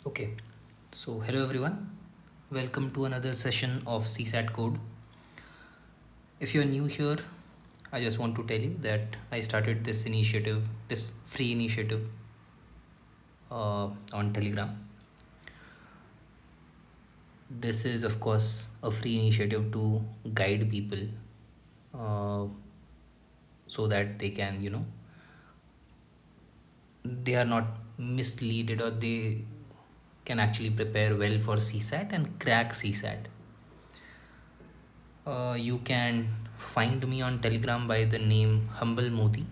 Okay, so hello everyone. Welcome to another session of CSAT Code. If you're new here, I just want to tell you that I started this free initiative on Telegram. This is, of course, a free initiative to guide people uh, so that they can, they are not misleaded or they can actually prepare well for CSAT and crack CSAT. You can find me on Telegram by the name Humble Modi,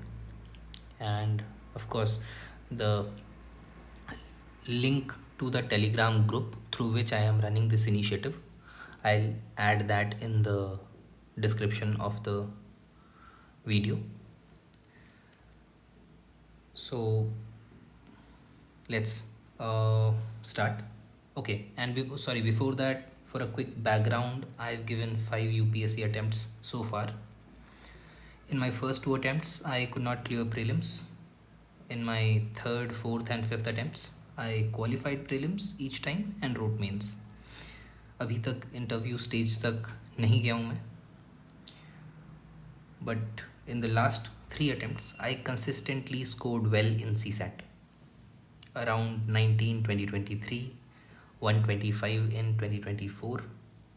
and of course, the link to the Telegram group through which I am running this initiative, I'll add that in the description of the video. So let's start. Okay, and before that, for a quick background, I've given 5 UPSC attempts so far. In my first 2 attempts, I could not clear prelims. In my third, fourth, and fifth attempts, I qualified prelims each time and wrote mains. अभी तक interview stage तक नहीं गया हूँ मैं, but in the last 3 attempts, I consistently scored well in CSAT. Around 19 2023, 125 in 2024,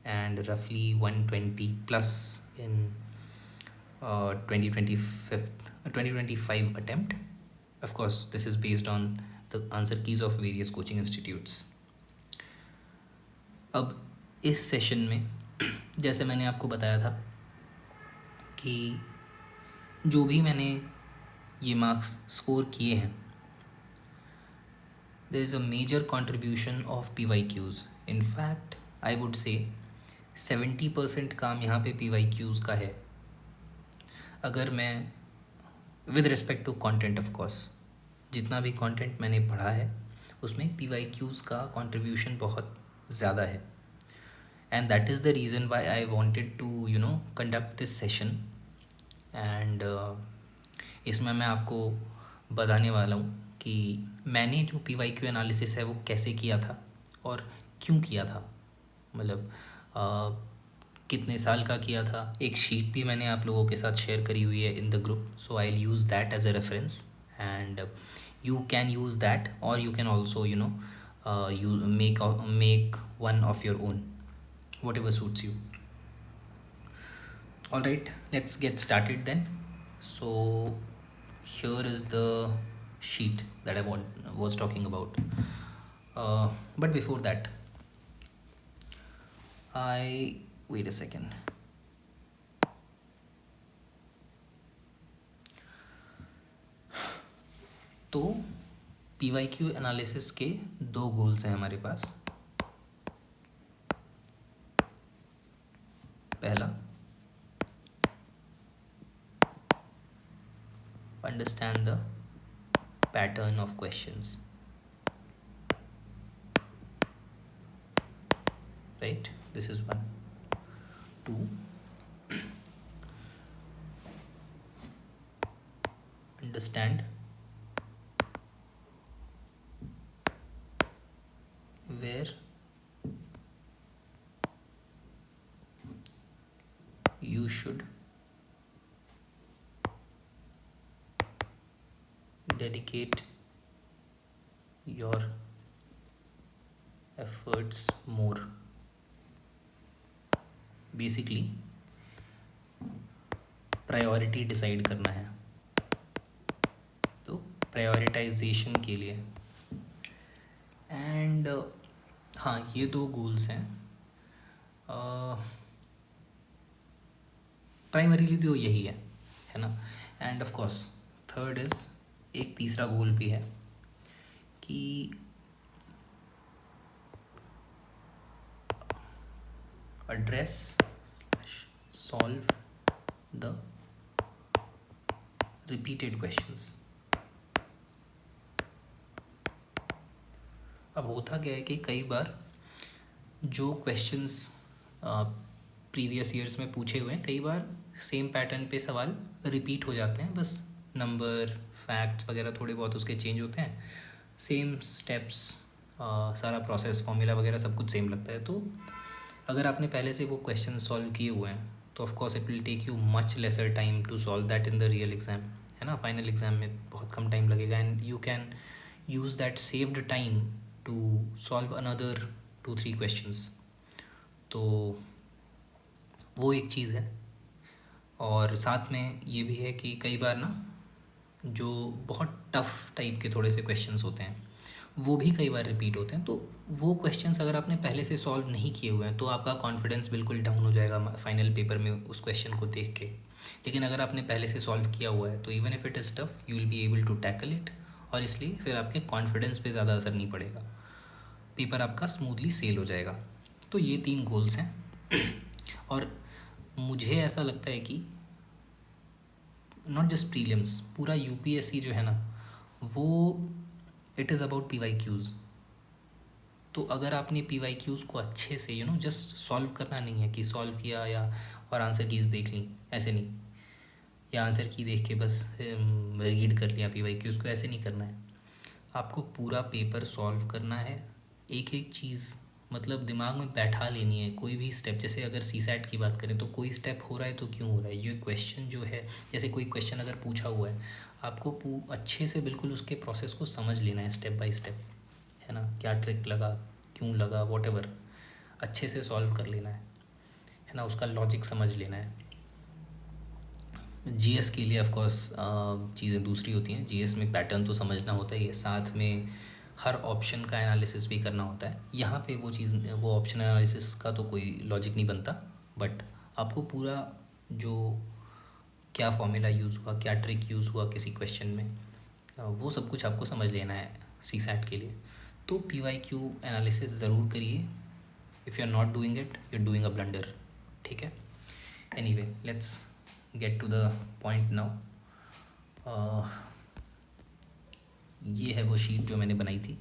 and roughly 120 plus in 2025 attempt. Of course, this is based on the answer keys of various coaching institutes. अब इस session में जैसे मैंने आपको बताया था कि जो भी मैंने ये मार्क्स स्कोर किए हैं, there is a major contribution of PYQs. In fact, I would say 70% काम यहाँ पे PYQs का है. अगर मैं with respect to content, of course जितना भी कंटेंट मैंने पढ़ा है उसमें PYQs का कंट्रीब्यूशन बहुत ज़्यादा है, and that is the reason why I wanted to conduct this session. And इसमें मैं आपको बताने वाला हूँ कि मैंने जो PYQ एनालिसिस है वो कैसे किया था और क्यों किया था. मतलब कितने साल का किया था. एक शीट भी मैंने आप लोगों के साथ शेयर करी हुई है in the group, so I will use that as a reference, and you can use that, or you can also you make one of your own, whatever suits you. All right, let's get started then. So here is the sheet that I was talking about, but before that, wait a second. तो PYQ analysis के 2 goals हैं हमारे पास. पहला, understand the pattern of questions, right. This is 1. 2, understand where you should dedicate your efforts more. Basically priority decide करना है, तो prioritisation के लिए. एंड हाँ, ये 2 गोल्स हैं. प्राइमरीली तो यही है ना. End of course third is, एक तीसरा गोल भी है कि address / solve the repeated questions. अब होता क्या है कि कई बार जो क्वेश्चंस प्रीवियस ईयर्स में पूछे हुए हैं, कई बार सेम पैटर्न पे सवाल रिपीट हो जाते हैं. बस नंबर, फैक्ट्स वगैरह थोड़े बहुत उसके चेंज होते हैं. सेम स्टेप्स सारा प्रोसेस फॉर्मूला वगैरह सब कुछ सेम लगता है। तो अगर आपने पहले से वो क्वेश्चन सॉल्व किए हुए हैं तो of course it will take you much lesser time to solve that in the real exam, है ना। फाइनल एग्ज़ाम में बहुत कम टाइम लगेगा and you can use that saved time to solve another 2-3 questions. तो वो एक चीज़ है। और साथ में ये भी है कि कई बार ना जो बहुत टफ़ टाइप के थोड़े से क्वेश्चंस होते हैं वो भी कई बार रिपीट होते हैं। तो वो क्वेश्चंस अगर आपने पहले से सॉल्व नहीं किए हुए हैं तो आपका कॉन्फिडेंस बिल्कुल डाउन हो जाएगा फाइनल पेपर में उस क्वेश्चन को देख के। लेकिन अगर आपने पहले से सॉल्व किया हुआ है तो even if it is tough you will be able to tackle it, और इसलिए फिर आपके कॉन्फिडेंस पे ज़्यादा असर नहीं पड़ेगा, पेपर आपका स्मूथली सेल हो जाएगा। तो ये 3 गोल्स हैं। और मुझे ऐसा लगता है कि नॉट जस्ट प्रीलिम्स, पूरा यूपीएससी जो है ना वो इट इज़ अबाउट PYQs। तो अगर आपने PYQs को अच्छे से जस्ट सॉल्व करना नहीं है कि सॉल्व किया या और आंसर कीज़ देख ली, ऐसे नहीं, या आंसर की देख के बस रीड कर लिया PYQs को, ऐसे नहीं करना है। आपको पूरा पेपर सॉल्व करना है, एक एक चीज़ मतलब दिमाग में बैठा लेनी है। कोई भी स्टेप, जैसे अगर CSAT की बात करें तो कोई स्टेप हो रहा है तो क्यों हो रहा है, ये क्वेश्चन जो है, जैसे कोई क्वेश्चन अगर पूछा हुआ है आपको अच्छे से बिल्कुल उसके प्रोसेस को समझ लेना है स्टेप बाय स्टेप, है ना। क्या ट्रिक लगा, क्यों लगा, वॉटेवर, अच्छे से सॉल्व कर लेना है ना, उसका लॉजिक समझ लेना है। GS के लिए ऑफ कोर्स चीज़ें दूसरी होती हैं। GS में पैटर्न तो समझना होता ही है, साथ में हर ऑप्शन का एनालिसिस भी करना होता है। यहाँ पे वो ऑप्शन एनालिसिस का तो कोई लॉजिक नहीं बनता, बट आपको पूरा जो क्या फॉर्मूला यूज़ हुआ, क्या ट्रिक यूज़ हुआ किसी क्वेश्चन में, वो सब कुछ आपको समझ लेना है CSAT के लिए। तो PYQ एनालिसिस ज़रूर करिए। If you are not doing it you are doing a blunder, ठीक है। Anyway let's get to the point now. ये है वो शीट जो मैंने बनाई थी।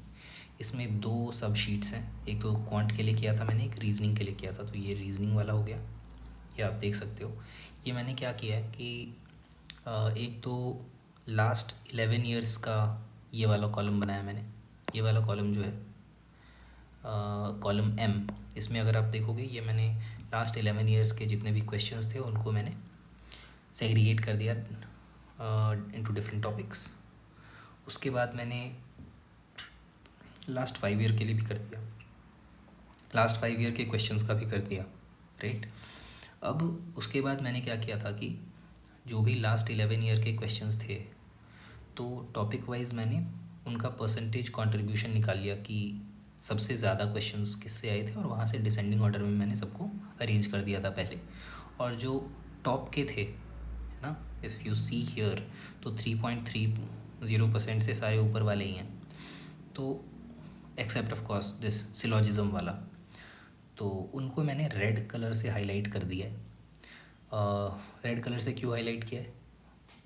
इसमें 2 सब शीट्स हैं, एक तो क्वांट के लिए किया था मैंने, एक रीजनिंग के लिए किया था। तो ये रीजनिंग वाला हो गया, ये आप देख सकते हो। ये मैंने क्या किया है कि एक तो लास्ट 11 ईयर्स का ये वाला कॉलम बनाया मैंने। ये वाला कॉलम जो है कॉलम M, इसमें अगर आप देखोगे ये मैंने लास्ट 11 ईयर्स के जितने भी क्वेश्चंस थे उनको मैंने सेग्रीगेट कर दिया इनटू डिफरेंट टॉपिक्स। उसके बाद मैंने लास्ट 5 ईयर के लिए भी कर दिया, लास्ट 5 ईयर के क्वेश्चंस का भी कर दिया, राइट। अब उसके बाद मैंने क्या किया था कि जो भी लास्ट 11 ईयर के क्वेश्चंस थे तो टॉपिक वाइज मैंने उनका परसेंटेज कंट्रीब्यूशन निकाल लिया कि सबसे ज़्यादा क्वेश्चंस किससे आए थे, और वहाँ से डिसेंडिंग ऑर्डर में मैंने सबको अरेंज कर दिया था पहले। और जो टॉप के थे, है ना, इफ़ यू सी हियर तो 3.30% से सारे ऊपर वाले ही हैं। तो except of course this syllogism वाला, तो उनको मैंने रेड कलर से हाईलाइट कर दिया है। रेड कलर से क्यों हाईलाइट किया है,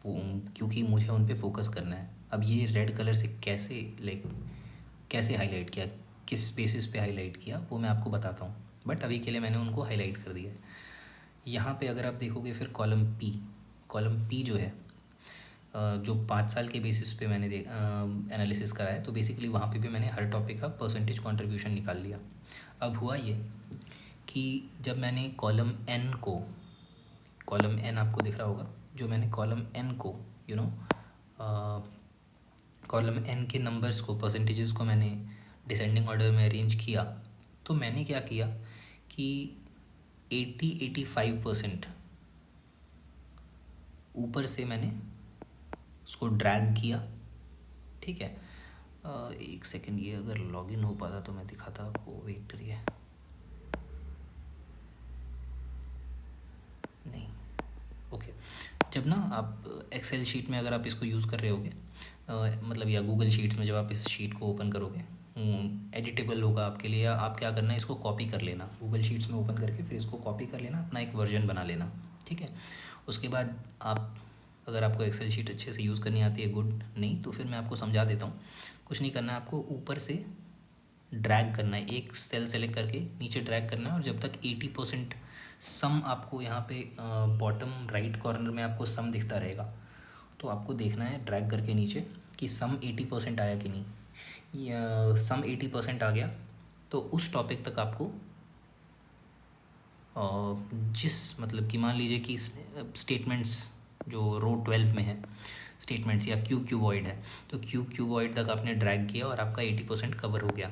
क्योंकि मुझे उन पे फोकस करना है। अब ये रेड कलर से कैसे हाईलाइट किया, किस बेसिस पे हाईलाइट किया, वो मैं आपको बताता हूँ, बट अभी के लिए मैंने उनको हाईलाइट कर दिया है। यहाँ पे अगर आप देखोगे फिर कॉलम P जो है, जो 5 साल के बेसिस पे मैंने एनालिसिस करा है, तो बेसिकली वहाँ पे भी मैंने हर टॉपिक का परसेंटेज कंट्रीब्यूशन निकाल लिया। अब हुआ ये कि जब मैंने कॉलम N आपको दिख रहा होगा, जो मैंने कॉलम N को कॉलम N के नंबर्स को, परसेंटेजेस को मैंने डिसेंडिंग ऑर्डर में अरेंज किया, तो मैंने क्या किया कि 80-85% ऊपर से मैंने उसको ड्रैग किया, ठीक है। एक सेकंड, ये अगर लॉगिन हो पाता तो मैं दिखाता आपको, वेट करिए। नहीं, ओके। जब ना आप एक्सेल शीट में अगर आप इसको यूज़ कर रहे होगे, मतलब या गूगल शीट्स में जब आप इस शीट को ओपन करोगे, एडिटेबल होगा आपके लिए, या आप क्या करना है, इसको कॉपी कर लेना गूगल शीट्स में ओपन करके, फिर इसको कॉपी कर लेना, अपना एक वर्जन बना लेना, ठीक है। उसके बाद आप, अगर आपको एक्सेल शीट अच्छे से यूज़ करनी आती है, गुड, नहीं तो फिर मैं आपको समझा देता हूँ। कुछ नहीं करना है, आपको ऊपर से ड्रैग करना है, एक सेल सेलेक्ट करके नीचे ड्रैग करना है, और जब तक 80% सम आपको यहाँ पे बॉटम राइट कॉर्नर में आपको सम दिखता रहेगा, तो आपको देखना है ड्रैग करके नीचे कि सम 80% आया कि नहीं। या सम 80% आ गया, तो उस टॉपिक तक आपको जिस मतलब कि मान लीजिए कि स्टेटमेंट्स जो रो 12 में है स्टेटमेंट्स या क्यूब क्यूबॉइड है, तो क्यूब क्यूबॉइड तक आपने ड्रैग किया और आपका 80% कवर हो गया,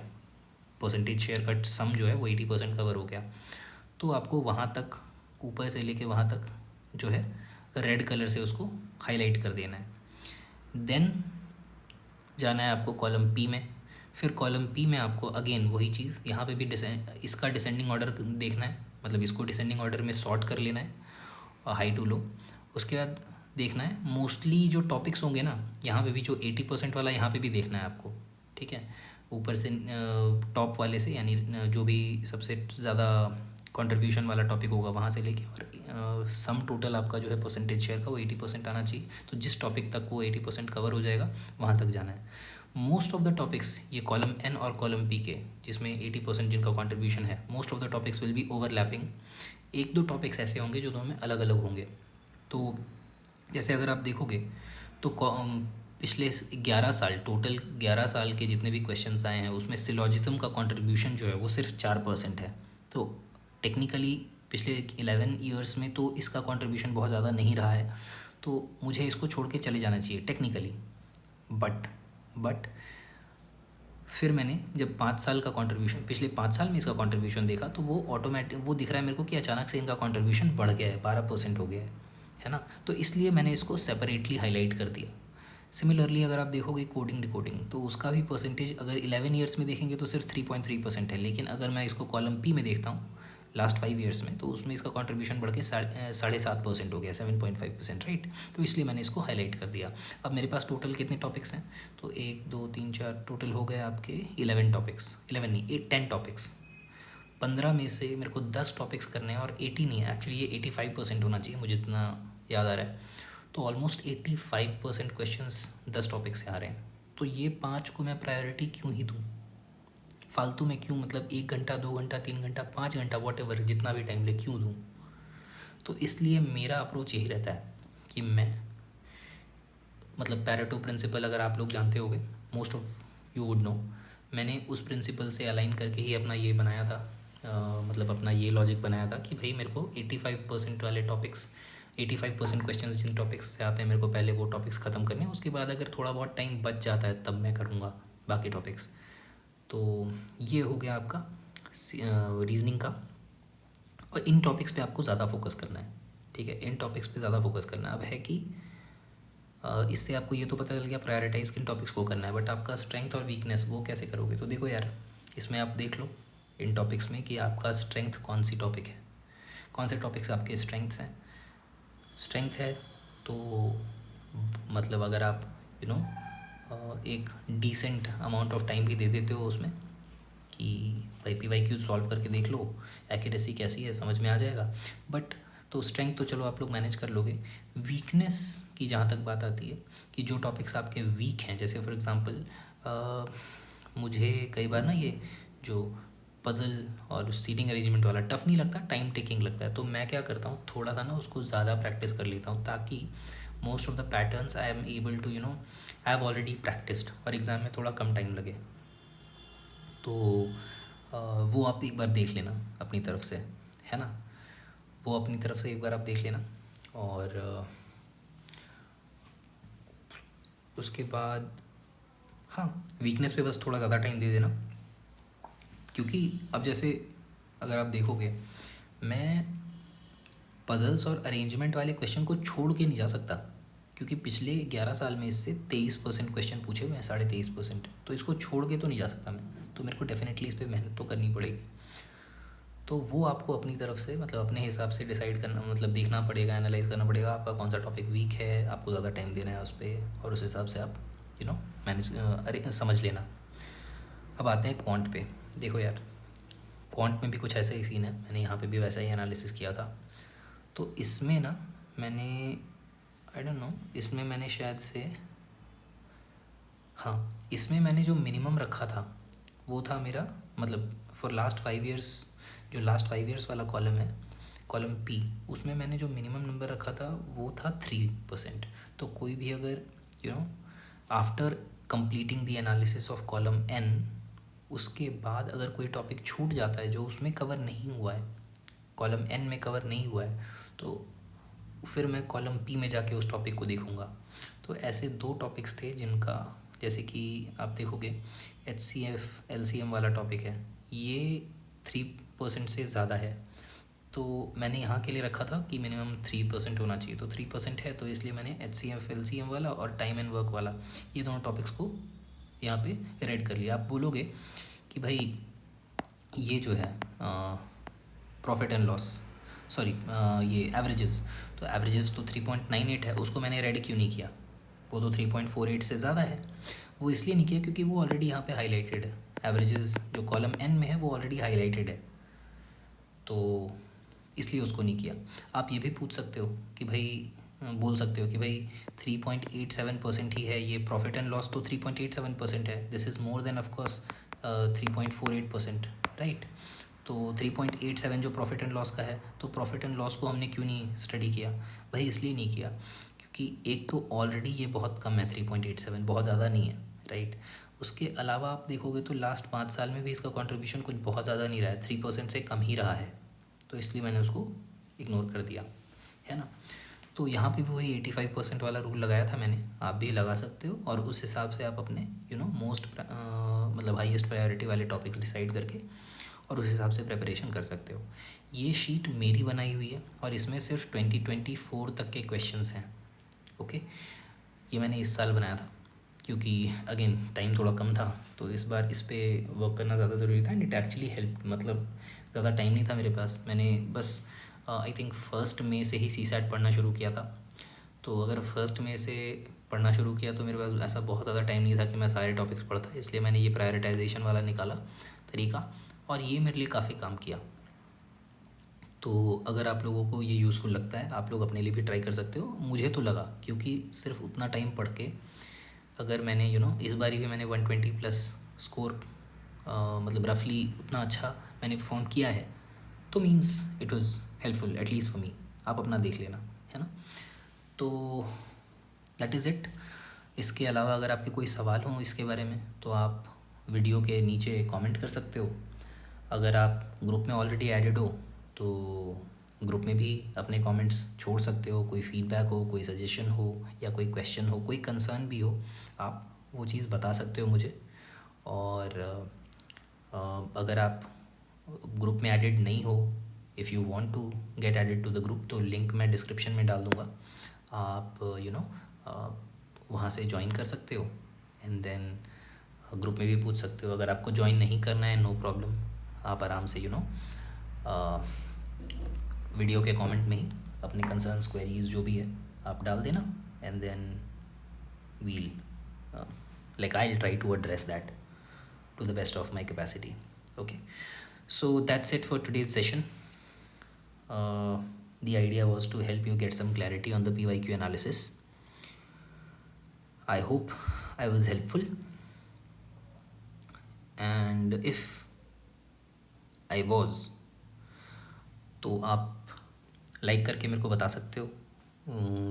परसेंटेज शेयर का सम जो है वो 80% कवर हो गया। तो आपको वहाँ तक ऊपर से लेके वहाँ तक जो है रेड कलर से उसको हाईलाइट कर देना है। देन जाना है आपको कॉलम पी में। फिर कॉलम पी में आपको अगेन वही चीज़, यहाँ पे भी इसका डिसेंडिंग ऑर्डर देखना है, मतलब इसको डिसेंडिंग ऑर्डर में सॉर्ट कर लेना है हाई टू लो। उसके बाद देखना है मोस्टली जो टॉपिक्स होंगे ना, यहाँ पे भी जो 80% वाला यहाँ पे भी देखना है आपको, ठीक है। ऊपर से टॉप वाले से, यानी जो भी सबसे ज़्यादा कंट्रीब्यूशन वाला टॉपिक होगा वहाँ से लेके और सम टोटल आपका जो है परसेंटेज शेयर का वो 80% आना चाहिए। तो जिस टॉपिक तक वो 80% कवर हो जाएगा वहाँ तक जाना है। मोस्ट ऑफ द टॉपिक्स ये कॉलम एन और कॉलम पी के जिसमें 80% जिनका कंट्रीब्यूशन है, most of the topics will be overlapping. एक दो टॉपिक्स ऐसे होंगे जो दोनों में अलग अलग होंगे। तो जैसे अगर आप देखोगे तो पिछले 11 साल, टोटल 11 साल के जितने भी क्वेश्चंस आए हैं उसमें सिलॉजिज्म का कंट्रीब्यूशन जो है वो सिर्फ 4% है। तो टेक्निकली पिछले 11 ईयर्स में तो इसका कंट्रीब्यूशन बहुत ज़्यादा नहीं रहा है, तो मुझे इसको छोड़ के चले जाना चाहिए टेक्निकली। बट फिर मैंने जब 5 साल का कंट्रीब्यूशन, पिछले 5 साल में इसका कंट्रीब्यूशन देखा, तो वो ऑटोमेटिक वो दिख रहा है मेरे को कि अचानक से इनका कंट्रीब्यूशन बढ़ गया है, 12% हो गया है ना। तो इसलिए मैंने इसको सेपरेटली हाईलाइट कर दिया। सिमिलरली अगर आप देखोगे कोडिंग डिकोडिंग, तो उसका भी परसेंटेज अगर 11 ईयर्स में देखेंगे तो सिर्फ 3.3% है, लेकिन अगर मैं इसको कॉलम पी में देखता हूँ लास्ट 5 ईयर्स में, तो उसमें इसका कंट्रीब्यूशन बढ़ के 7.5% हो गया, 7.5%, राइट। तो इसलिए मैंने इसको हाईलाइट कर दिया। अब मेरे पास टोटल कितने टॉपिक्स हैं, तो 1 2 3 4 टोटल हो गए आपके 11 टॉपिक्स, 11 नहीं 10 टॉपिक्स। 15 में से मेरे को 10 टॉपिक्स करने हैं और 80 नहीं है, एक्चुअली ये 85% होना चाहिए, मुझे इतना याद आ रहा है। तो ऑलमोस्ट 85% क्वेश्चंस 10 टॉपिक से आ रहे हैं। तो ये 5 को मैं प्रायोरिटी क्यों ही दूँ, फालतू में क्यों, मतलब 1 घंटा 2 घंटा 3 घंटा 5 घंटा वॉट एवर जितना भी टाइम ले क्यों दूँ। तो इसलिए मेरा अप्रोच यही रहता है कि मैं मतलब पैरेटो प्रिंसिपल अगर आप लोग जानते होगे, most of you would know, मैंने उस प्रिंसिपल से अलाइन करके ही अपना ये बनाया था, मतलब अपना ये लॉजिक बनाया था कि भाई मेरे को 85% वाले टॉपिक्स, 85% क्वेश्चंस जिन टॉपिक्स से आते हैं मेरे को पहले वो टॉपिक्स ख़त्म करने हैं, उसके बाद अगर थोड़ा बहुत टाइम बच जाता है तब मैं करूँगा बाकी टॉपिक्स। तो ये हो गया आपका रीजनिंग का। और इन टॉपिक्स पे आपको ज़्यादा फोकस करना है, ठीक है, इन टॉपिक्स पे ज़्यादा फोकस करना है। अब है कि इससे आपको ये तो पता चल गया प्रायोरिटाइज़ किन टॉपिक्स को करना है, बट आपका स्ट्रेंथ और वीकनेस वो कैसे करोगे। तो देखो यार, इसमें आप देख लो इन टॉपिक्स में कि आपका स्ट्रेंथ कौन सी टॉपिक है, कौन से टॉपिक्स आपके स्ट्रेंथ्स हैं। स्ट्रेंथ है तो मतलब अगर आप यू नो एक डिसेंट अमाउंट ऑफ टाइम भी दे देते हो उसमें कि भाई PYQ सॉल्व करके देख लो, एक्यूरेसी कैसी है समझ में आ जाएगा, बट तो स्ट्रेंथ तो चलो आप लोग मैनेज कर लोगे। वीकनेस की जहाँ तक बात आती है कि जो टॉपिक्स आपके वीक हैं, जैसे फॉर एग्जांपल मुझे कई बार ना ये जो पज़ल और सीटिंग अरेंजमेंट वाला टफ़ नहीं लगता, टाइम टेकिंग लगता है, तो मैं क्या करता हूँ थोड़ा सा ना उसको ज़्यादा प्रैक्टिस कर लेता हूँ, ताकि most of the patterns I am able to I have already practised और एग्ज़ाम में थोड़ा कम टाइम लगे। तो वो आप एक बार देख लेना अपनी तरफ से, है ना, वो अपनी तरफ से एक बार आप देख लेना। और उसके बाद हाँ, वीकनेस पे बस थोड़ा ज़्यादा टाइम दे देना, क्योंकि अब जैसे अगर आप देखोगे मैं पज़ल्स और अरेंजमेंट वाले क्वेश्चन को छोड़ के नहीं जा सकता, क्योंकि पिछले 11 साल में इससे 23% क्वेश्चन पूछे हुए हैं, 23.5%, तो इसको छोड़ के तो नहीं जा सकता मैं, तो मेरे को डेफिनेटली इस पर मेहनत तो करनी पड़ेगी। तो वो आपको अपनी तरफ से मतलब अपने हिसाब से डिसाइड करना, मतलब देखना पड़ेगा, एनालाइज करना पड़ेगा आपका कौन सा टॉपिक वीक है, आपको ज़्यादा टाइम देना है उस पर, और उस हिसाब से आप मैनेज अरे समझ लेना। अब आते हैं क्वांट पे। देखो यार, क्वांट में भी कुछ ऐसा ही सीन है, मैंने यहाँ पे भी वैसा ही एनालिसिस किया था। तो इसमें ना मैंने आई डोंट नो, इसमें मैंने शायद से हाँ, इसमें मैंने जो मिनिमम रखा था वो था मेरा, मतलब फॉर लास्ट 5 ईयर्स, जो लास्ट 5 ईयर्स वाला कॉलम है, कॉलम पी, उसमें मैंने जो मिनिमम नंबर रखा था वो था 3%। तो कोई भी अगर after completing the analysis of column N, उसके बाद अगर कोई टॉपिक छूट जाता है जो उसमें कवर नहीं हुआ है, कॉलम एन में कवर नहीं हुआ है, तो फिर मैं कॉलम पी में जाके उस टॉपिक को देखूँगा। तो ऐसे 2 टॉपिक्स थे जिनका, जैसे कि आप देखोगे HCF LCM वाला टॉपिक है, ये 3% से ज़्यादा है, तो मैंने यहाँ के लिए रखा था कि मिनिमम 3% होना चाहिए, तो 3% है, तो इसलिए मैंने HCF LCM वाला और टाइम एंड वर्क वाला, ये दोनों टॉपिक्स को यहाँ पे रेड कर लिया। आप बोलोगे कि भाई ये जो है प्रॉफिट एंड लॉस, सॉरी ये एवरेजेस, तो एवरेजेस तो 3.98 है, उसको मैंने रेड क्यों नहीं किया? वो तो 3.48 से ज़्यादा है। वो इसलिए नहीं किया क्योंकि वो ऑलरेडी यहाँ पे हाईलाइटेड है, एवरेजेस जो कॉलम एन में है वो ऑलरेडी हाईलाइटेड है, तो इसलिए उसको नहीं किया। आप ये भी पूछ सकते हो कि भाई, बोल सकते हो कि भाई 3.87% ही है, ये प्रॉफिट एंड लॉस तो 3.87% है, this is more than of course 3.48%, right. तो 3.87 जो प्रॉफिट एंड लॉस का है, तो प्रॉफिट एंड लॉस को हमने क्यों नहीं स्टडी किया? भाई इसलिए नहीं किया क्योंकि एक तो ऑलरेडी ये बहुत कम है, 3.87 बहुत ज़्यादा नहीं है, राइट। उसके अलावा आप देखोगे तो लास्ट 5 साल में भी इसका कंट्रीब्यूशन कुछ बहुत ज़्यादा नहीं रहा है, 3% से कम ही रहा है, तो इसलिए मैंने उसको इग्नोर कर दिया, है ना। तो यहाँ पे भी वही 85% वाला रूल लगाया था मैंने, आप भी लगा सकते हो, और उस हिसाब से आप अपने मोस्ट मतलब हाईएस्ट प्रायोरिटी वाले टॉपिक्स डिसाइड करके और उस हिसाब से प्रिपरेशन कर सकते हो। ये शीट मेरी बनाई हुई है और इसमें सिर्फ 2024 तक के क्वेश्चंस हैं, ओके। ये मैंने इस साल बनाया था क्योंकि अगेन टाइम थोड़ा कम था, तो इस बार इस पर वर्क करना ज़्यादा ज़रूरी था, एंड इट एक्चुअली हेल्प, मतलब ज़्यादा टाइम नहीं था मेरे पास, मैंने बस आई थिंक 1 मई से ही CSAT पढ़ना शुरू किया था, तो अगर 1 मई से पढ़ना शुरू किया तो मेरे पास ऐसा बहुत ज़्यादा टाइम नहीं था कि मैं सारे टॉपिक्स पढ़ता, इसलिए मैंने ये प्रायोरिटाइजेशन वाला निकाला तरीका, और ये मेरे लिए काफ़ी काम किया। तो अगर आप लोगों को ये यूज़फुल लगता है, आप लोग अपने लिए भी ट्राई कर सकते हो। मुझे तो लगा, क्योंकि सिर्फ उतना टाइम पढ़ के अगर मैंने इस बारी भी मैंने 120 प्लस स्कोर, मतलब रफली उतना अच्छा मैंने परफॉर्म किया है, तो means it was helpful at least for me. आप अपना देख लेना, है ना। तो दैट इज़ इट। इसके अलावा अगर आपके कोई सवाल हो इसके बारे में, तो आप वीडियो के नीचे कमेंट कर सकते हो। अगर आप ग्रुप में ऑलरेडी एडेड हो तो ग्रुप में भी अपने कमेंट्स छोड़ सकते हो, कोई फीडबैक हो, कोई सजेशन हो, या कोई क्वेश्चन हो, कोई कंसर्न भी हो, आप वो चीज़ बता सकते हो मुझे। और अगर आप ग्रुप में एडेड नहीं हो, if you want to get added to the group, तो लिंक मैं डिस्क्रिप्शन में डाल दूँगा, आप वहाँ से ज्वाइन कर सकते हो, एंड देन ग्रुप में भी पूछ सकते हो। अगर आपको ज्वाइन नहीं करना है, नो प्रॉब्लम, आप आराम से वीडियो के कमेंट में ही अपने कंसर्न्स, क्वेरीज जो भी है आप डाल देना, and then we'll like I'll try to address that to the best of my capacity. Okay, so that's it for today's session. The idea was to help you get some clarity on the PYQ analysis. I hope I was helpful, and if I was, तो आप like करके मेरे को बता सकते हो,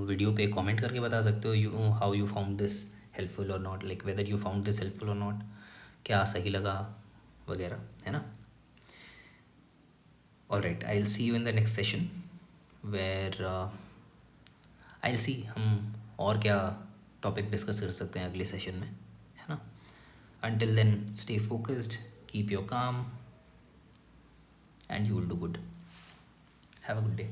video पे comment करके बता सकते हो how you found this helpful or not, like whether you found this helpful or not, क्या सही लगा वगैरह, है ना। Alright, I will see you in the next session where I will see हम और क्या टॉपिक डिस्कस कर सकते हैं अगले सेशन में, है ना। Until then stay focused, keep your calm, and you will do good. Have a good day.